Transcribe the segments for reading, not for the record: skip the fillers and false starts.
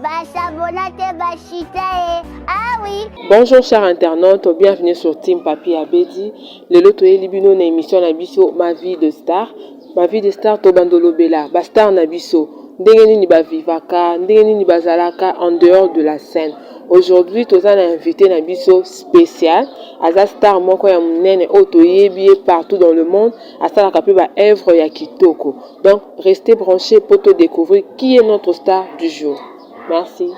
Ah oui. Bonjour chers internautes, bienvenue sur Team Papi Abedi. Le loto est libino na émission Nabiso Ma vie de star. Ma vie de star to bandolo bela. Ba star Nabiso. Ndenge nini ba vivaka, ndenge nini bazalaka en dehors de la scène. Aujourd'hui, tous un invité Nabiso spécial. Aza star moko ya munene oto yebi partout dans le monde. Asa la kape ba œuvre ya kitoko. Donc restez branchés pour te découvrir qui est notre star du jour. Merci.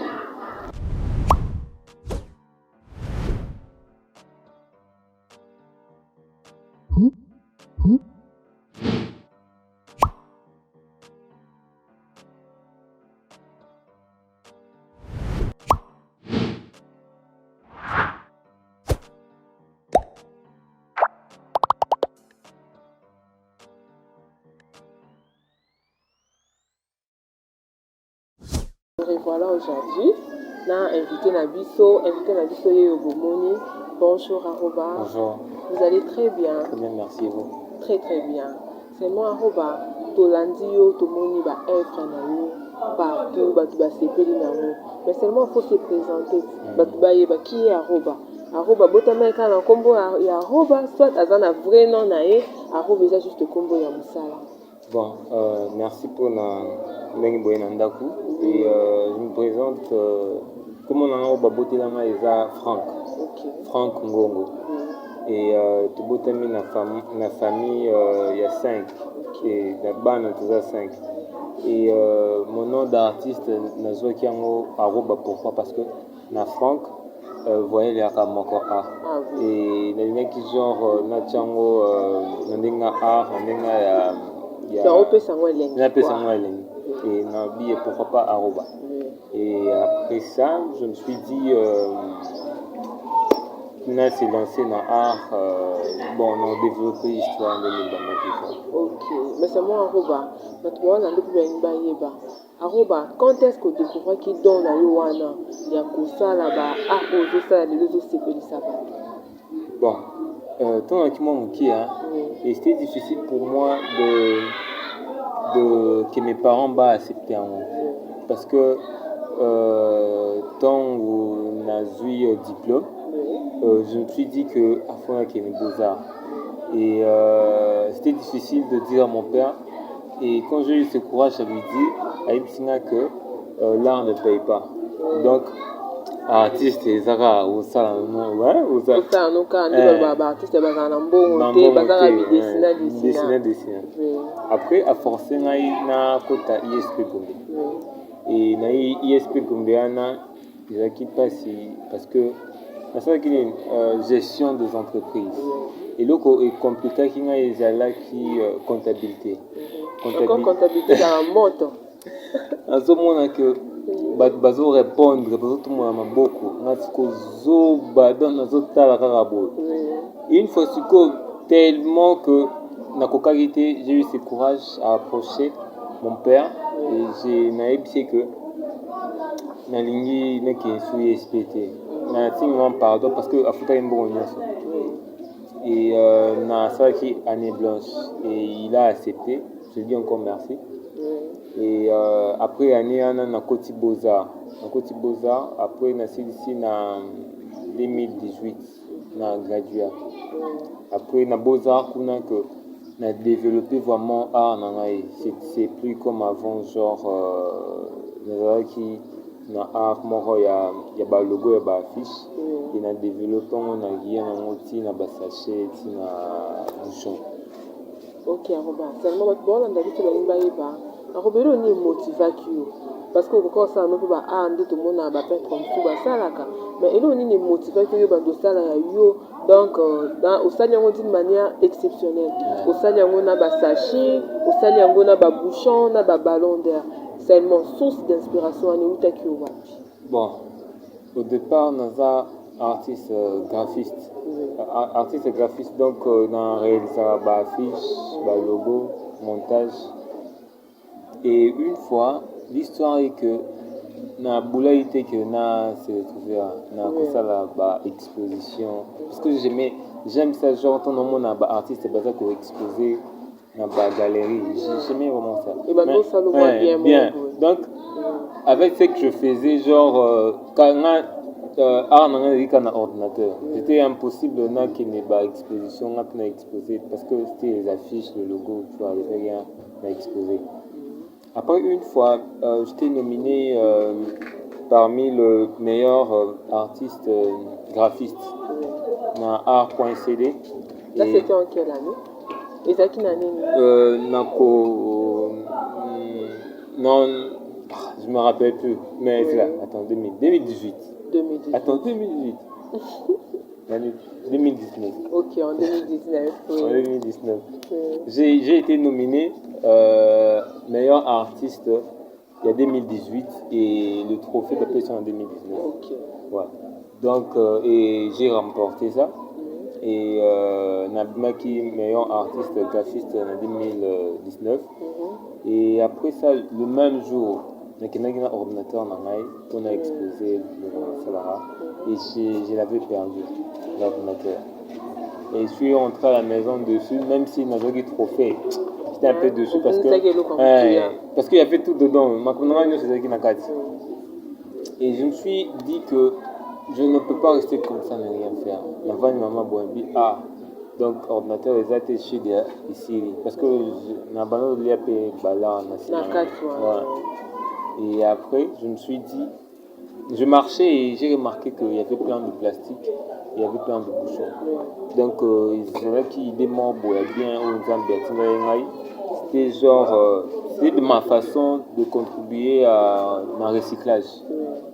Et voilà aujourd'hui, on a invité Nabiso Yobomoni. Bonjour Aroba. Bonjour. Vous allez très bien. Très bien, merci et vous. Très très bien. C'est moi Aroba. Tolandio, Tomoni, ba œuvre na partout, ba tuba sepeli nango. Mais seulement il faut se présenter. Ba tuba yeba qui est Aroba. Aroba botama ka na kombo ya Aroba, soit azana vrai nom na ye, Aroba déjà juste kombo ya musala. Bon, merci pour la Nandaku. Et je me présente, comme on a un baboté là, Franck. Okay. Franck Ngongo. Et tout botami na famille, il y a 5. Et la bande, il y a 5. Et mon nom d'artiste, Nazwa Kiango Aroba, pourquoi? Parce que na Franck, voyez les Akamoko A. Et les gens qui genre, Natchango, Nandenga A, Nandenga Il y a et Nabi, pourquoi pas Aroba. Et après ça, je me suis dit, Kina s'est lancé dans l'art, bon, on a développé l'histoire de l'Église. Ok, mais c'est moi Aroba. Maintenant, on a découvert Aroba, quand est-ce que tu découvres qu'il donne à Yoana? Il y a ça là-bas, ça, les autres, c'est que ça va. Bon, tant que moi, et c'était difficile pour moi que mes parents acceptent parce que tant où on a eu diplôme, je me suis dit que à fond qu'il y a mes beaux-arts et c'était difficile de dire à mon père, et quand j'ai eu ce courage à lui dire que l'art ne paye pas, donc artiste et Zara au salon, ouais, au salon, artiste dessiner. Après, à forcer, na kota ISP Gombe. Et na ISP Gombe, ils qui passe parce que c'est une gestion des entreprises. Et là, est compliqué qu'il y a comptabilité. Comptabilité dans la moto. En ce moment que bazo répondre, bazo tout le monde beaucoup. Natiko zo badon nazo tala karabo. Une fois tellement que na kokagité, j'ai eu ce courage à approcher mon père et j'ai naïbé que na lingi na ki sou SPT. Na tingman pardon parce que afuta imbo nyonso. Et na ça qui année blanche et il a accepté. Je lui dis encore merci. Et après année na Koti Beaux-Arts. Na Koti Beaux-Arts, après na ici na 2018 na graduat. Après na Beaux-Arts que na développé vraiment art nangai. C'est plus comme avant genre qui na art moko ya ba logo ya ba affiche et na développé na guia na moti na ba sachet na bouchon. Ok, Aroba. Seulement votre bon on a dit que l'on va Aroba ni motivation parce que quand ça non pas ande tout le monde a ba peintre comme tout ba salaka mais il ni motivation yo ba do sala ya yo donc dans au sali yango d'une manière exceptionnelle. Au sali yango na ba sachet, au sali yango na ba bouchon, na ba ballon d'air. Seulement source d'inspiration en utaki wapi. Bon, au départ nous a artiste graphiste. Artiste graphiste donc dans réaliser ba affiche, ba logo, montage. Et une fois, l'histoire est que na boulaïté que na se retrouvé na ça la exposition parce que j'aime ça genre ton nom na artiste bazar ko exposer dans la galerie. J'aimais vraiment ça. Et maintenant, ça le voit bien. Bien. Donc, avec ce que je faisais, genre, quand art na ordinateur, c'était impossible qu'il n'y ait pas exposition, on a exposé parce que c'était les affiches, le logo, tu vois, il n'y avait rien à exposer. Après, une fois, j'étais nominé parmi le meilleur artiste graphiste dans art.cd. Là, c'était en quelle année? Et ça qui année? Non, je me rappelle plus. Mais c'est là, attends, 2018. 2018. Attends, 2018. 2019. Ok, en 2019. Oui. En 2019. J'ai été nominé meilleur artiste il y a 2018 et le trophée de pression en 2019. Ok. Ouais. Donc, et j'ai remporté ça. Et Nabimaki, meilleur artiste graphiste en 2019. Et après ça, le même jour, on a un ordinateur on a exposé le Salara et je l'avais perdu, l'ordinateur. Et je suis rentré à la maison dessus, même s'il n'avait pas de trophée. J'étais un peu dessus parce qu'il y avait tout dedans. Et je me suis dit que je ne peux pas rester comme ça, ne rien faire. La maman Boimbi, donc ordinateur les a été chez ici parce que n'abandon de l'IAP bala et après je me suis dit, je marchais et j'ai remarqué qu'il y avait plein de plastique, il y avait plein de bouchons. Donc c'est vrai qu'il démon bien c'était genre c'était de ma façon de contribuer à ma recyclage.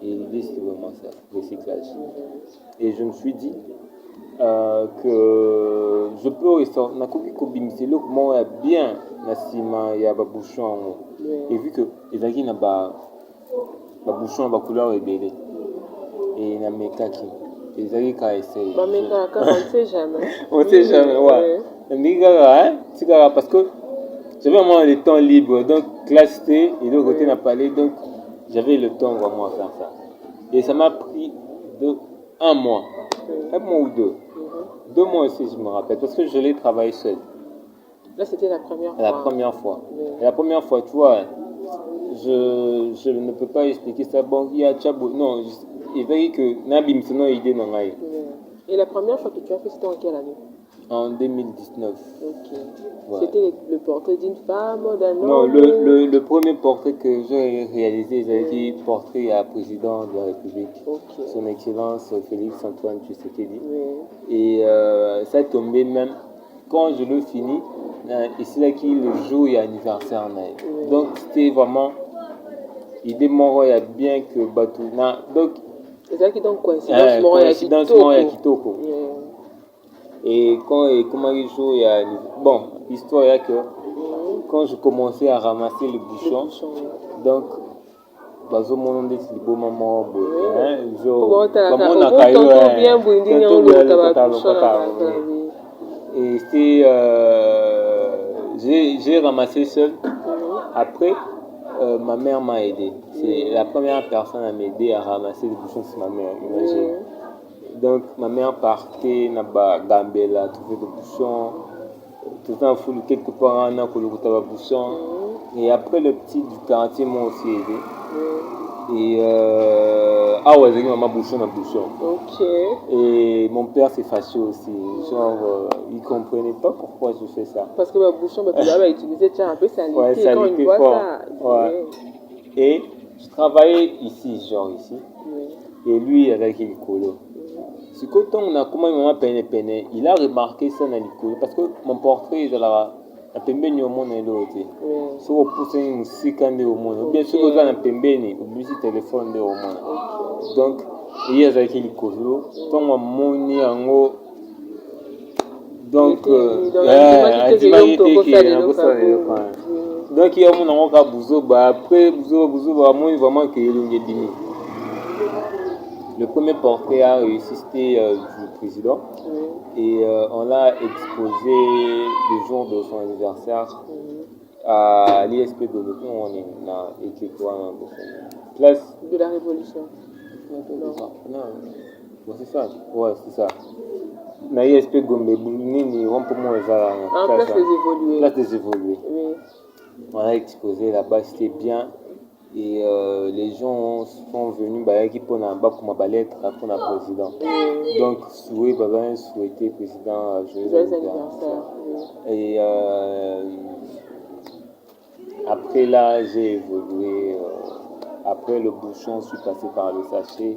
Et l'idée c'était vraiment ça, recyclage. Et je me suis dit que je peux rester na koki ko bimisi le comment bien na sima ya ba bouchon et vu que ezaki na ba bouchon ba couleur ebele et na mekaki ezaki ka essayer ba mekaka on sait jamais on sait jamais ouais ndika tika parce que j'avais vraiment le temps libre donc classe T et de côté n'a parlé donc j'avais le temps vraiment à faire ça et ça m'a pris un mois ou deux. 2 mois aussi, je me rappelle, parce que je l'ai travaillé seul. Là, c'était la première fois. La première fois. Et la première fois, tu vois, je ne peux pas expliquer ça. Bon, il y a Tchabo. Non, il veut que Nabim, sinon, il est dans la. Et la première fois que tu as fait, c'était en quelle année? En 2019. Ok. Ouais. C'était le portrait d'une femme, d'un homme? Non, le premier portrait que j'ai réalisé, c'était le portrait à président de la République. Okay. Son Excellence Félix Antoine Tshisekedi. Oui. Et ça est tombé même quand je l'ai fini. Et c'est là qu'il le jour et anniversaire. Oui. Donc c'était vraiment. Il démarre bien que Batou. Donc. C'est ça qui donne coïncidence Moya Kitoko. Et comment il joue, il y a bon, l'histoire est que quand je commençais à ramasser les bouchons, donc bazo mon nom c'est beau maman et c'est j'ai ramassé seul. Après ma mère m'a aidé. C'est la première personne à m'aider à ramasser les bouchons, c'est ma mère, imagine. Donc ma mère partait na Gambela, trouver des bouchons, tout le temps foule quelque part en a pour le bouchon. Et après le petit du quartier m'a aussi aidé. Et ouais, j'ai maman bouchon na bouchon. Ok. Et mon père s'est fâché aussi, genre il comprenait pas pourquoi je fais ça. Parce que ma bouchon, tu l'avais utilisé, tu as un peu salité. Ouais, ça quand il voit fort. Ça. Ouais. Et je travaillais ici, genre ici. Et lui avec une colo. C'est que quand on a comment il a remarqué ça dans l'école parce que mon portrait il a pembeni au monde et l'autre. Si vous poussez une séquence au monde, bien sûr vous avez pembeni, vous avez téléphone au monde. Donc il y a avec l'école. Quand on moni ango donc donc il y a mon ango ka buzo ba après buzo ba moi vraiment que il est dimi. Le premier portrait a réussi, c'était du président. Et on l'a exposé le jour de son anniversaire à l'ISP de l'État. On est là, place de la Révolution. Non, c'est ça. Ouais, c'est ça. na ISP Gombe nini pour moi place des évolués. Place des évolués. Oui. On a exposé là-bas, c'était bien. Et les gens sont venus qui pour ma lettre pour le président. Donc souhaiter président joyeux anniversaire. Et après là, j'ai évolué. Après le bouchon, je suis passé par le sachet.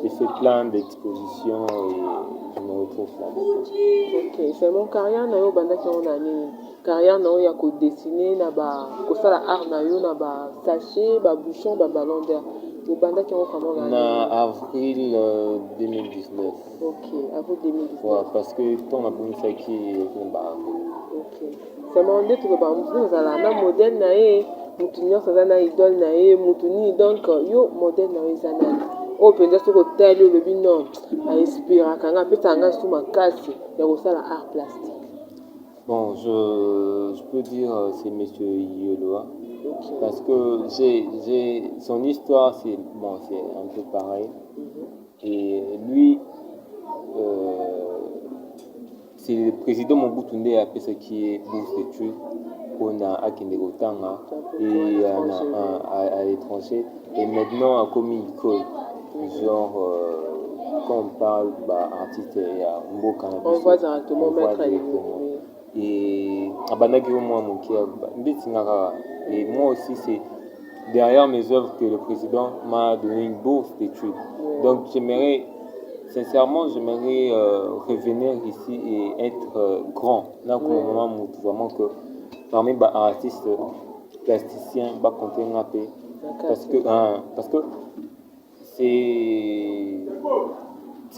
J'ai fait plein d'expositions et je me retrouve là. Ok, c'est mon carrière na yo banda ki on a ni carrière na yo ya ko dessiner na ba ko sala art na yo na ba sachet ba bouchon ba ballon d'air. Yo banda ki on comment na avril 2019. Ok, avril 2019. Ouais, parce que ton a bon ça qui bah. Ok. C'est mon dé to ba mutu za la na modèle na ye mutu nyonso za na idole na ye mutu ni donc yo modèle na yo za na o penza soko tali olobi non inspiraka nga apesa nga su makasi ya kosala art plastique. Bon, je peux dire c'est monsieur Yoloa. Okay. Parce que son histoire, c'est un peu pareil. Et lui, c'est le président Mobutu Nde a fait ce qui est bourse d'études on a Akinde Gotanga et à l'étranger. Et maintenant, à commis école, genre, quand on parle artiste, il y a un beau cannabis. On voit directement mettre et et moi aussi, c'est derrière mes œuvres que le président m'a donné une bourse d'études. Donc, sincèrement, j'aimerais revenir ici et être grand. Là, comme vraiment que parmi les artistes plasticiens, parce que c'est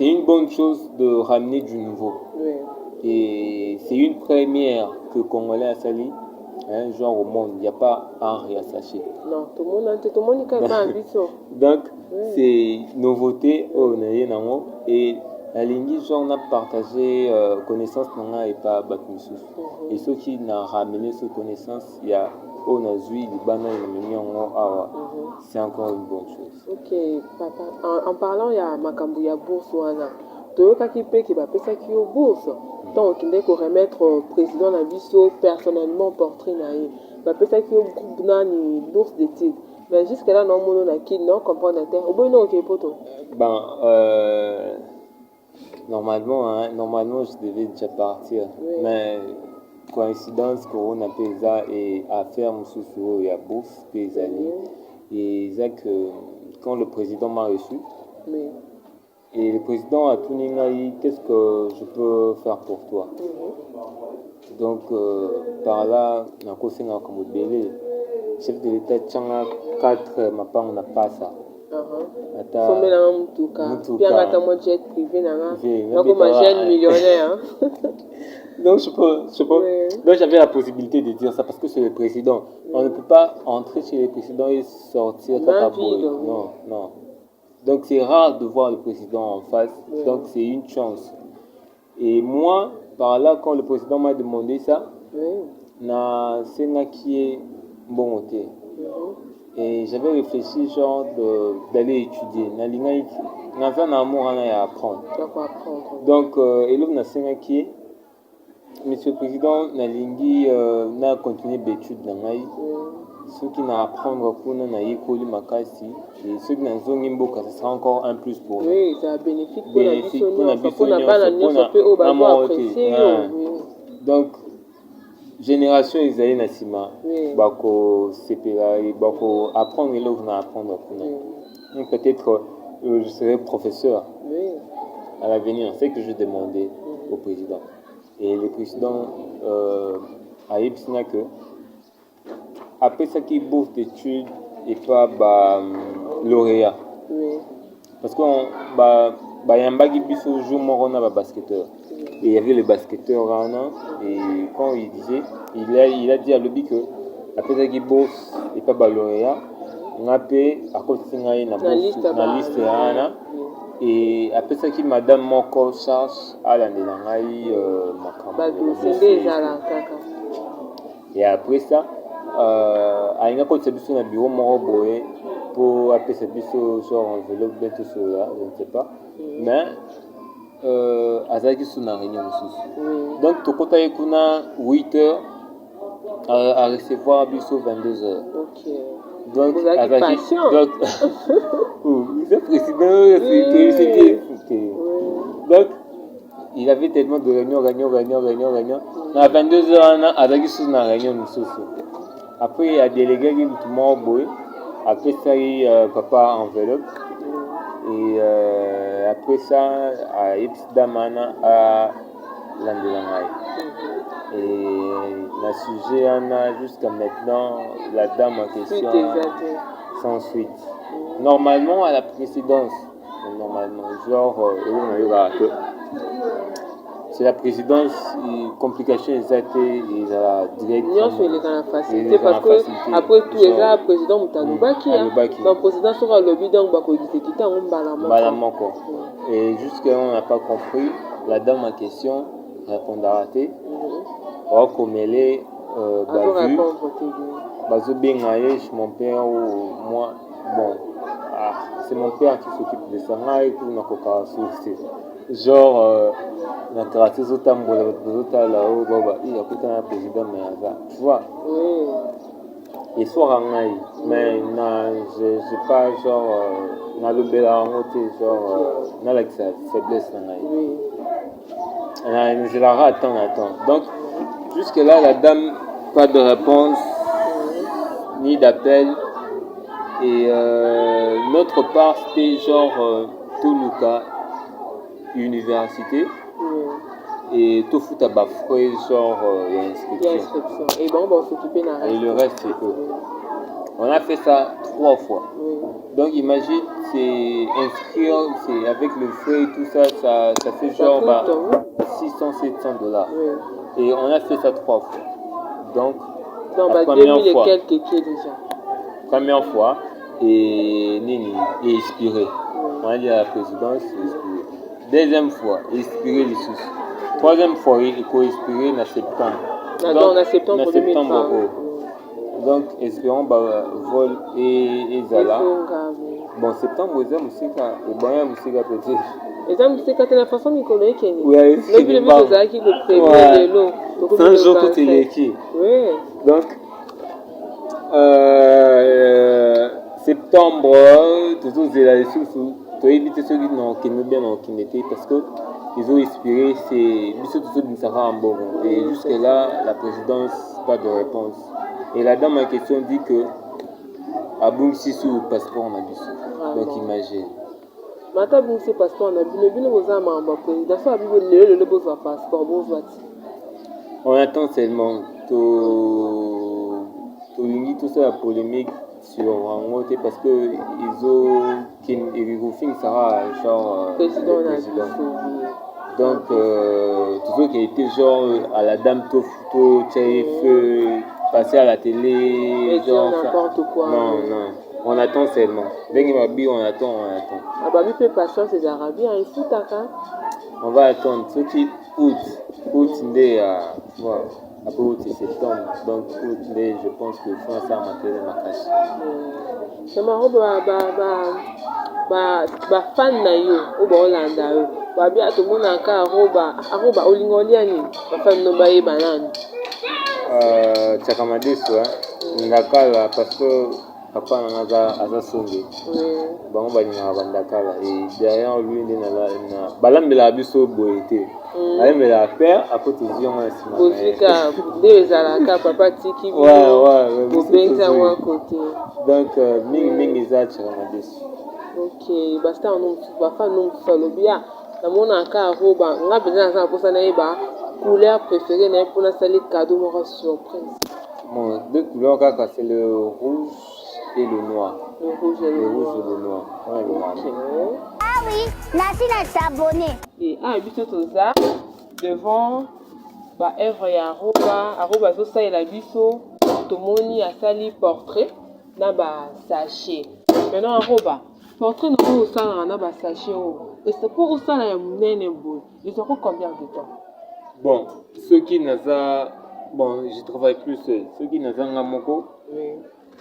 une bonne chose de ramener du nouveau. Oui. Et c'est une première que Congolais a sali. Genre au monde, il n'y a pas art et à sachet. Non, tout le monde est pas ambition. Donc, c'est une nouveauté et la ligne, genre, on a partagé connaissance et pas Batmissou. Et ceux qui n'ont ramené cette connaissance, il y a Onazui, Libana et Awa. C'est encore une bonne chose. Ok, papa. En parlant, il y a Makambu, il y a bourse Toyoka qui paye qui va payer ça qui est bourse. Donc, il faut remettre au président Nabiso personnellement portrait naïe. Va payer ça qui est groupe nani bourse d'études. Mais jusqu'à là, non, mon non, comprendre terre. Au bout, non, ok, poto. Normalement, je devais déjà partir. Oui. Mais coïncidence, Corona Pesa et affaire Moussoussou et à bourse, Pesali. Et Zach, quand le président m'a reçu, et le président a tout dit, qu'est-ce que je peux faire pour toi? Donc, par là, on a conseillé comme Bélé. Chef de l'État, Tchanga 4, ma part, on n'a pas ça. Donc, donc j'avais la possibilité de dire ça parce que c'est le président. On ne peut pas entrer chez le président et sortir. Non. Donc c'est rare de voir le président en face. Donc c'est une chance. Et moi, par là, quand le président m'a demandé ça, c'est un qui est bon côté. Et j'avais réfléchi genre d'aller étudier. Na fait un amour à apprendre. Donc monsieur le président Nalingi n'a continué d'études dans l'aïe. Ceux qui n'ont apprendre pour na yekoli makasi et ceux qui n'ont pas ça sera encore un plus pour nous. Oui, ça bénéfique pour la donc génération Isaïe Nassima bako sepera et bako apprendre et l'autre apprendre pour nous. Donc peut-être je serai professeur à l'avenir, c'est que je demandais au président. Et le président a dit que après ça qui bourse d'études et pas lauréat. Parce que y a un baggy biso jour on a basketteur. Et il y avait le basketteur et quand il disait, il a dit à l'objet que après ça qui bourse et pas lauréat, on a payé à cause de la liste et après ça qui madame Moko charge à la et après ça a une code service na bureau moko pour appeler service genre enveloppe bientôt là je ne sais pas mais azalaki sous na réunion mosusu. Oui. Donc tokotaki kuna 8h à recevoir biso 22h. Ok. Donc Vous avez patient. donc vice-président c'était donc il avait tellement de réunions. À 22h azalaki sous na réunion mosusu. Après il a délégué tout le monde. Après ça papa enveloppe. Et après ça, à Ipsidamana, à Landelangai. Et le sujet, jusqu'à maintenant, la dame en question, sans suite. Normalement, à la présidence, genre, c'est la présidence, complication exacte, et la direction. Il est dans la facilité parce que après tout, il y a le président Moutalobaki. Donc, le président sera le lobby, donc, il quitte un balamoko. Et jusqu'à on n'a pas compris, la dame en question répond à rater. Or, comme elle est, mon père ou moi, bon, c'est mon père qui s'occupe de ça. Genre, na traité zotambola là-haut, il y a peut-être un président, mais tu vois. Et soit mais je sais pas, genre, na le bel genre, na la faiblesse, je la rate, attends. Donc, jusque-là, la dame, pas de réponse, ni d'appel. Et notre part, c'était genre, tout le cas, université. Et tout fout à bafouer, genre, il y a inscription. Et bon, on s'occuper d'un reste. Et le reste, c'est eux. On a fait ça 3 fois. Donc, imagine, c'est inscrire, c'est avec le frais et tout ça, ça fait genre 600-700 $. Et on a fait ça 3 fois. Donc la première fois. Déjà. Première fois, et Nini, et inspiré. On a dit à la présidence, inspiré. Deuxième fois, inspiré les sous. Troisième fois, il faut inspirer en septembre. Donc, en septembre 2020. Donc, espérons vol et Zala. Bon, septembre, vous avez aussi, et bon, il y a aussi petit. Et ça, c'est la façon dont on est. Oui, c'est le but qui le prévoit de l'eau. C'est un jour tout est écrit. Oui. Donc, septembre, toujours, c'est la sous. Tu as évité ceux qui n'ont bien qui n'étaient parce que ils ont inspiré, c'est tout d'une Sarah en bon. Et jusque-là, la présidence, pas de réponse. Et la dame en question dit que Aboum Sissou, passeport en abus. Donc imagine. Mata Boum passeport en abus. Le but de vos président, ça a le passeport. On attend seulement tout ça la polémique sur Rangote parce que ils ont Sarah genre président. Donc toujours qui a été genre à la dame tout feu passer à la télé genre n'importe quoi. Non. On attend seulement. Dès qu'il on attend. Ah bah oui, patience c'est Arabiens, il faut t'attendre. On va attendre. Ce qui août voilà. Après août c'est septembre. Donc août, je pense que France a maté ma cache. C'est marrant, fan na yo, au Hollanda yo. Bien tout le monde a un olingoliani. Fan no baye banane. Tchakamadeso, Ndakala, parce que papa n'a sonné. Bon, on va dire Ndakala. Et derrière lui, il y a Balambela Abisso Boété. Balambela père, à côté de Dion, Bozika, des alaka, papa Tiki, ouais. Côté. Donc, Ming Iza Tchakamadeso. Ok, basta, on va faire non salobia. Dans mon cas, Roba, on a besoin de ça naïba. Couleur préférée pour la salle cadeau mon surprise. Bon, deux couleurs c'est le rouge et le noir. Le rouge et le noir. Ouais, le noir. Ah oui, Nassi est abonné. Et habitué tout ça devant œuvre ya Aroba so ça et la biso tomoni a sali portrait na sachet. Maintenant Aroba portrait no ça na sachet et c'est pour ça la munene boy. Ils ont combien de temps? Bon, ceux qui n'ont pas... Bon, je travaille plus seul. Ceux qui n'ont pas moko,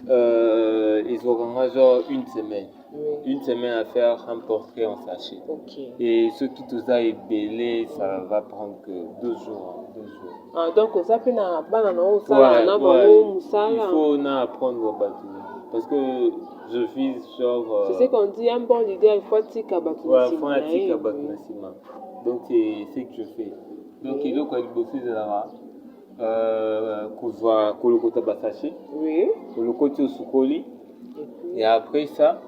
ils auront genre une semaine. Oui. Une semaine à faire un portrait en sachet. Ok. Et ce qui tout ça est belé, ça va prendre que 2 jours. 2 jours. Ah, donc, ça peut na bana na Ouais, osala na ouais. bango Il musala. faut apprendre bateau. Parce que je vis genre. C'est ce qu'on dit, un bon leader, il faut tika batu Ouais, na sima na fanatique ye, à battre oui. Nassima. Donc c'est ce que je fais. Donc il est quoi le bossé de la kuzwa kolokota basashi, Oui. kolokoti osukoli. Et puis, Et après ça,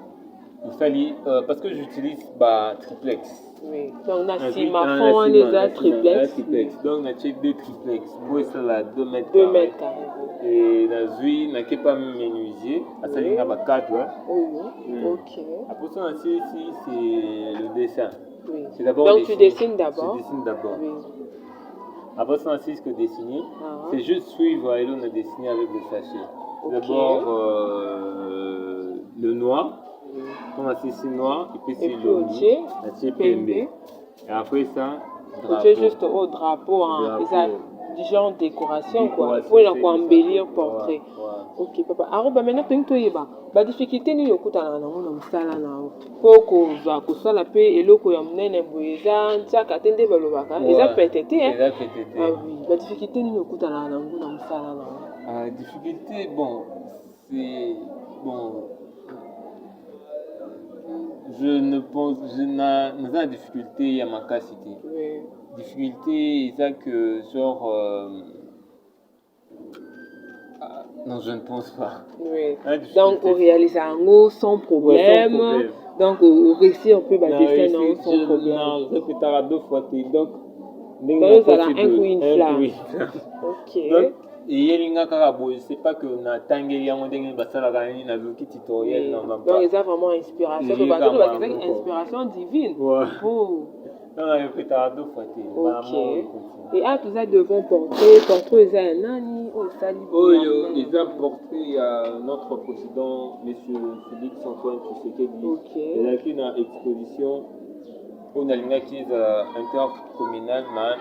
il fallait parce que j'utilise triplex. oui. Donc, na Un sima un fond, on Nassima, les a triplex. triplex. Donc on a check 2 triplex. Pour ça là 2 mètres 2 carrés. mètres carrés. Et dans zui n'a pas menuisier, à ça il y a pas cadre. Oui. Ok. Après ça ici c'est le dessin. Oui. C'est d'abord Donc, tu dessines Je d'abord. dessine d'abord. Oui. Après ça, c'est ce que dessiner. Ah. C'est juste suivre et là on a dessiné avec le sachet. Ok. D'abord le noir. Oui. On a ceci noir et puis Et c'est puis, le Otier, PMB. PMB. Et après ça, Tu es juste au drapeau, hein. Drapeau. Ça, du genre décoration, quoi. Décoration, Pour la c'est quoi ça. embellir portrait. Ouais. Ok, papa. Alors, bah, maintenant, tu es ba difficulté ni yokuta na nango na musala na o. Po ko za ko sala pe eloko ya munene boyeza ntiaka tende balobaka. Eza petete, hein. Eza petete. Ah oui. Ba difficulté ni yokuta na nango na musala na o. Difficulté, bon, c'est bon. Je ne pense, je n'ai pas de difficulté à ma capacité. Oui. Difficulté, c'est que genre. Non, je ne pense pas. Oui. Difficulté. Donc, on réalise un sans problème. Ouais, sans problème. Donc, on réussit un peu à dessin Non, sans problème. Non, répétera 2 fois. Donc, ça a un coup une flamme. Ok. Donc, je ne sais pas que na tangeli yango ndenge basalaka nini na luki tutoriel Oui. non non Donc, ils ont vraiment inspiration. Ils Parce ont que c'est inspiration divine. Ouais. Oh. Non, répétera 2 fois. Ok. Et à tout ça devant portrait, ils ont un nani au sali. Oh, ils ont porté à notre président, M. Félix Antoine Tshisekedi. Ok. Il a fait une exposition on a une acquise intercommunale, mais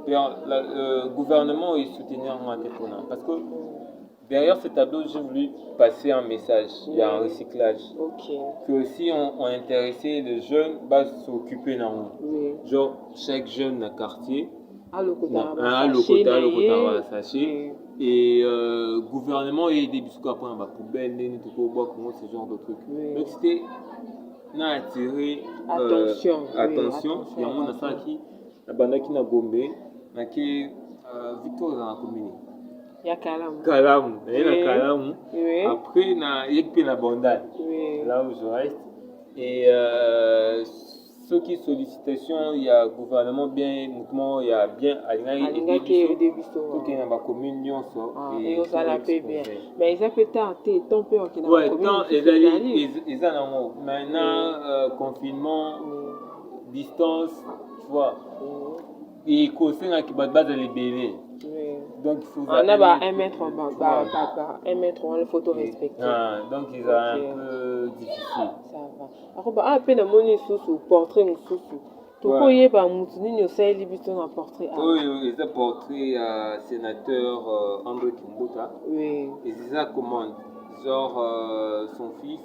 le gouvernement est soutenir en indépendant. Parce que derrière ce tableau, j'ai voulu passer un message. Il y a un recyclage. Ok. Que aussi on intéressait les jeunes à s'occuper d'un oui. Genre chaque jeune dans quartier. À l'okota, sachet. Et gouvernement et des biscuits après ma poubelle, ce genre de trucs. Oui. Donc c'était na attiré attention. Il y a un enfant qui na bandaki na Gombe na qui Victor dans la commune. Il y a Kalamu. Kalamu. Oui. Après na yekpe na Bandal. Oui. Là où je reste et ceux qui sollicitation il y a gouvernement bien mouvement il y a bien alingaki au début tout qui est dans la commune nyonso et on ça la paie bien mais ils appellent tardé tant peur qui dans la commune ils ont maintenant confinement distance tu vois et conseil qui base de libérer donc il faut on a 1 mètre 1 mètre on le photo respecter donc ils ont un peu difficile ça va alors bah peine à mon sous portrait sous toko yeba mutu nini osali biso na portrait oui c'est portrait sénateur André Kimbuta oui et c'est ça commande genre son fils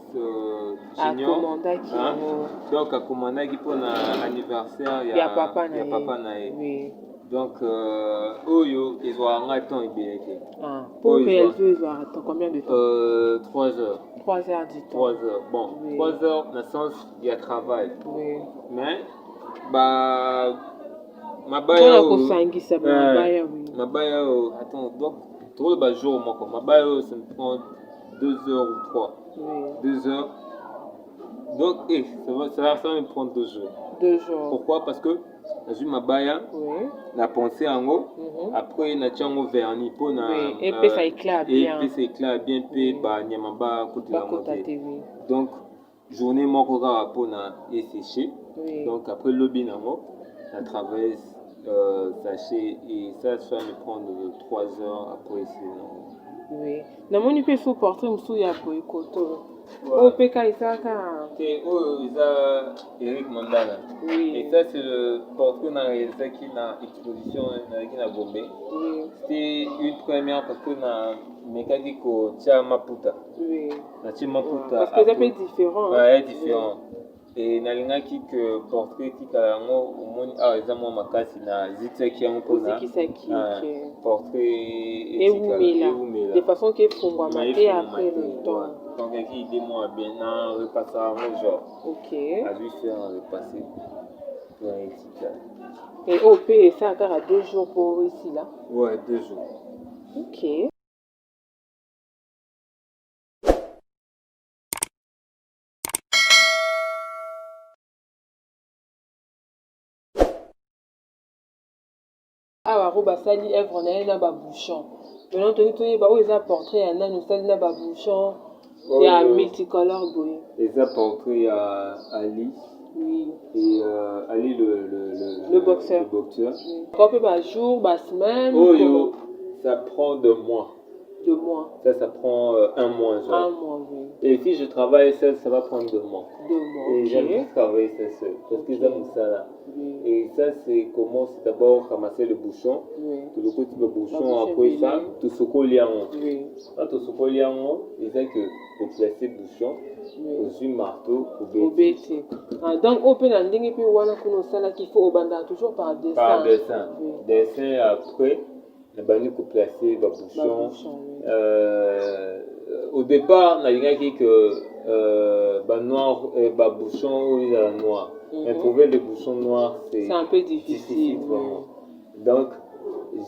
Junior donc a commandé pour l'anniversaire il y a papa nae oui donc oyo ils ont un temps ibéké pour réaliser ils ont combien de temps 3 heures 3 heures du temps 3 heures bon 3 heures dans le sens il y a travail oui mais mabaya attends donc tout le jour mabaya ça me prend 2 heures ou 3 2 heures donc ça va me prendre 2 jours 2 jours pourquoi parce que j'ai mabaya la pensée en haut après na tiango vernis pour na et puis ça éclate bien puis ba nyamaba côté la montée donc journée moko kaka pour na sécher donc après lobby nango la traverse sachet et ça va me prendre 3 heures après c'est oui namoni pe sous portrait musu ya boykoto Oh, PK et ça, Et oh, il y a Eric Mandana. Oui. Et ça, c'est le portrait dans l'exposition qui a Gombe. Oui. C'était une première parce que na mécanique au Tia Maputa. Oui. Na Tia Maputa. Parce que ça peut être différent. Ouais, différent. Et nalingaki que portrait tikalango umoni ezamo makasi na zitsaki yango pona portrait eumela de façon que fungwama te après le temps. Donc qui idée moi bien na repasser un genre. OK. À lui faire repasser pour un éthique. Et au pays ça encore à 2 jours pour ici là. Ouais, 2 jours. OK. Ah, basali œuvre na na ba bouchon. Maintenant tu ba oza portrait ya na nous sali na ba bouchon ya multicolore boy. Les portrait à Ali. Oui. Et Ali le boxeur. Le boxeur. Quand peut ba jour, ba semaine. Oh yo, ça prend 2 mois. 2 mois. Ça prend 1 mois genre. 1 mois, oui. Et si je travaille seul, ça va prendre 2 mois. 2 mois. Et j'aime travailler seul parce que j'aime ça là. Oui. Et ça, c'est comment c'est d'abord ramasser le bouchon. Oui. Tout le côté du bouchon, après ça, tout ce qu'on y a en. Oui. Quand tout ce qu'on y a en, il fait que pour placer le bouchon, au marteau, au bêtis. Ah, donc, on peut en dire qu'il faut au bandar toujours par dessin. Par dessin. Oui. Dessin après. Nous pour placer le bouchon. Au départ, on a dit que noir bouchon il est noir. Mais trouver le bouchon noir, c'est un peu difficile. Vraiment. Donc,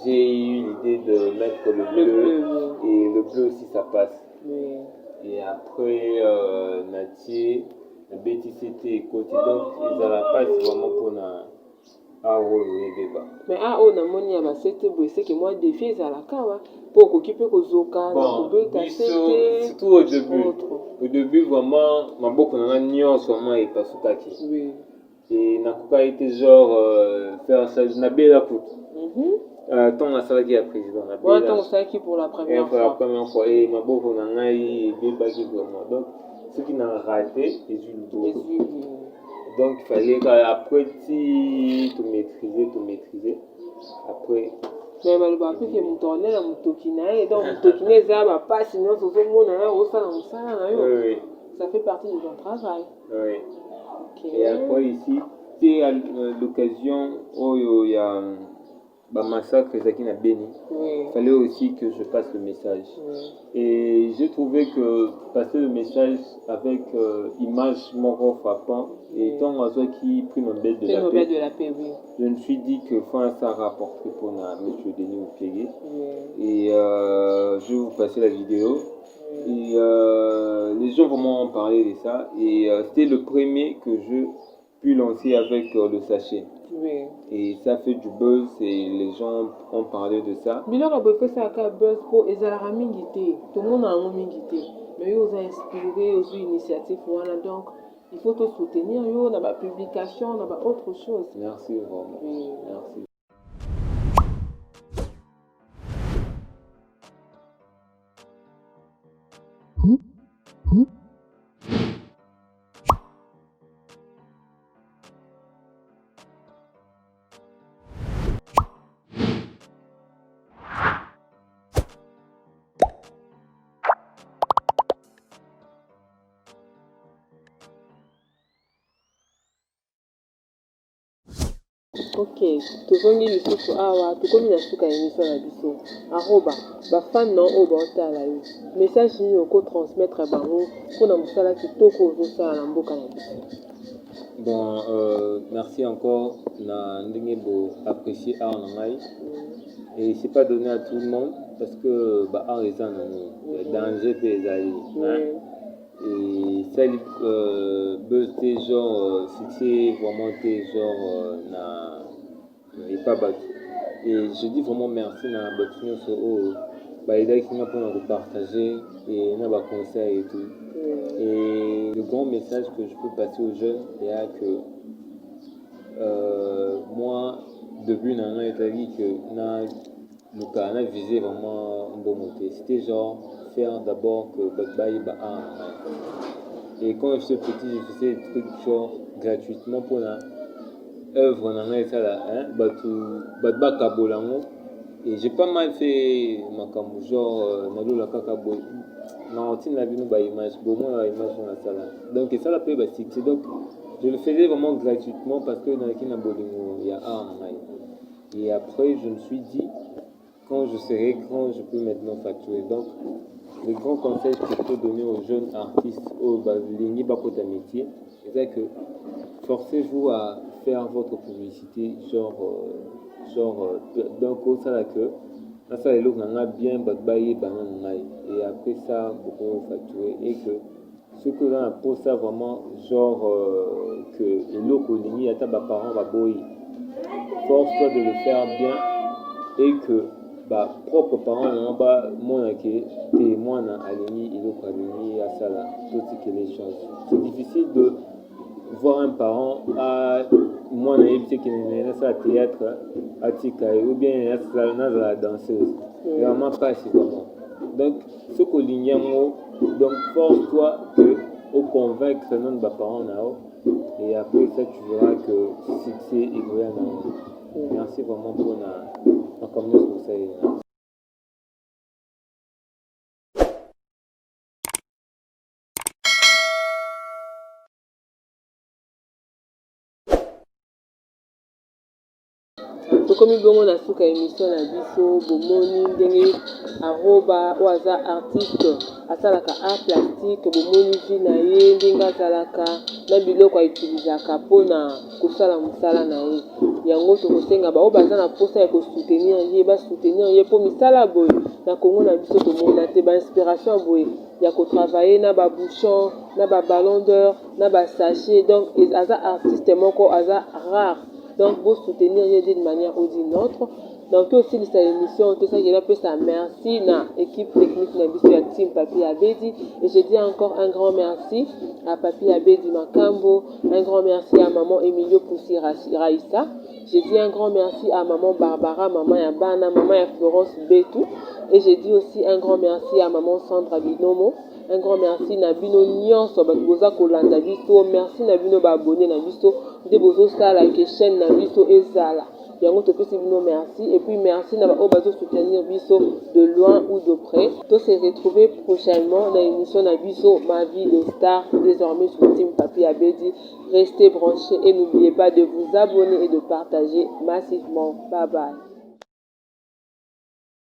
j'ai eu l'idée de mettre le bleu. Et le bleu aussi, ça passe. Oui. Et après, Nati, le BTCT côté, donc ils ont la passe vraiment pour ah oui, débat. Mais on a moni à c'était beau, c'est que moi défi à la kawa pour occuper kozoka bon, surtout au début. Au début vraiment, ma beaucoup na nyo vraiment et pas sukaki. Oui. Et nakuka était genre faire ça na bela pour. Tant na sala qui a président na bela. Ouais, tant ça qui pour la première fois. Pour la première fois et ma beaucoup na ngai beba qui vraiment. Donc ce qui n'a raté, ils ont donc il fallait qu'après tu maîtriser. Après. Mais le bapu qui me tournait la mutokina et donc mutokina ça va pas sinon ce sont mon au salon oui. Ça fait partie de ton travail. Oui. Okay. Et après ici, c'est à l'occasion où il y a massacre qui n'a béni. Il fallait aussi que je passe le message. Et j'ai trouvé que passer le message avec image moro frappant et tant oiseau qui prit mon bête de la paix, je me suis dit que ça rapporterait pour M. Denis Oupégué. Et je vais vous passer la vidéo. Et les gens vraiment ont parlé de ça. Et c'était le premier que je puis lancer avec le sachet. Oui. Et ça fait du buzz et les gens ont parlé de ça. Mais là, on a fait ça avec buzz pour les Alaramingité. Tout le monde a un mingité. Mais ils ont inspiré aux initiatives. Voilà, donc il faut te soutenir. On a ma publication, on a autre chose. Merci vraiment. Oui. Merci. Ok, tozongi lisusu awa tokomi na suka ya émission na biso aroba bafan na oyo baotala yo message nini okotransmettre bango mpona mosala kitoko ozosala na mboka na biso. Bon, merci encore na ndenge bo apprécier art na ngai et c'est pas donné à tout le monde parce que art eza nango danger pe ezali et ça buzz te genre succès vraiment te genre na et pas battu. Et je dis vraiment merci na batu nyonso oyo baidaki nga mpona kopartager et na baconseil et tout. Et le grand message que je peux passer aux jeunes est que moi depuis nanga etali que na visé vraiment un bon moté. C'était genre faire d'abord que Bagbaï Baha. Et quand j'étais petit, je faisais des trucs genre gratuitement pour la œuvre, ça là, Badba Kabolango. Et j'ai pas mal fait ma cambo, genre, Nalo la Kakabo. Non, tu n'as vu nous, image, bon, moi, image dans la salle. Donc, ça la paix, c'est donc, je le faisais vraiment gratuitement parce que dans les Kinabolingo, il y a art. Et après, je me suis dit, quand je serai grand, je peux maintenant facturer. Donc, le grand conseil que je peux donner aux jeunes artistes, aux lignes pour ta métier, c'est que forcez-vous à faire votre publicité, d'un coup, ça là que, ça les gens ont bien bagbaye, et après ça, beaucoup facturer, et que ce que l'on a pour ça vraiment, que les locaux lignes, à ta parents va boy, force-toi de le faire bien, et que propres parents n'ont pas moins que témoins à l'ennemi et l'autre à l'ennemi à ça là, toutes les choses. C'est difficile de voir un parent à moi naïf qui n'est pas théâtre à Tikaï ou bien à la danseuse. Vraiment pas si vraiment. Donc ce que l'ignamo, donc force-toi que au convaincre ce nom de parents et après ça tu verras que succès est vraiment. Merci vraiment pour la communauté conseil. tokomi bongo na suka émission na biso bomoni ndenge aroba oyo aza artiste asalaka art plastique bomoni vi na ye ndenge azalaka na biloko autilisaka mpona kosala mosala na ye yango tokosenga baoyo baza na mposa ya kosoutenir ye basoutenir ye mpo misala boye na kongo na biso tomona te bainspiration boye ya kotravaille na babouchon na baballon d'or na basachet donc aza artiste moko aza rare. Donc, vous soutenir d'une manière ou d'une autre. Donc, aussi, cette émission, tout ça, je vais ça merci à l'équipe technique de Team Papi Abedi. Et je dis encore un grand merci à Papi Abedi Makambo. Un grand merci à maman Emilio Poussi Raïssa. Je dis un grand merci à maman Barbara, maman Yabana, maman Florence Betou. Et je dis aussi un grand merci à maman Sandra Binomo. Un grand merci na bino nyonso bakoza kolanda biso, merci na bino ba abonné na biso de bozo sala ke chaîne na biso ezala yango topesi bino merci et puis merci na ba o bazo soutenir biso de loin ou de près. To se retrouver prochainement dans l'émission na biso Ma vie de star désormais sur Team Papi Abedi. Restez branchés et n'oubliez pas de vous abonner et de partager massivement. Bye bye.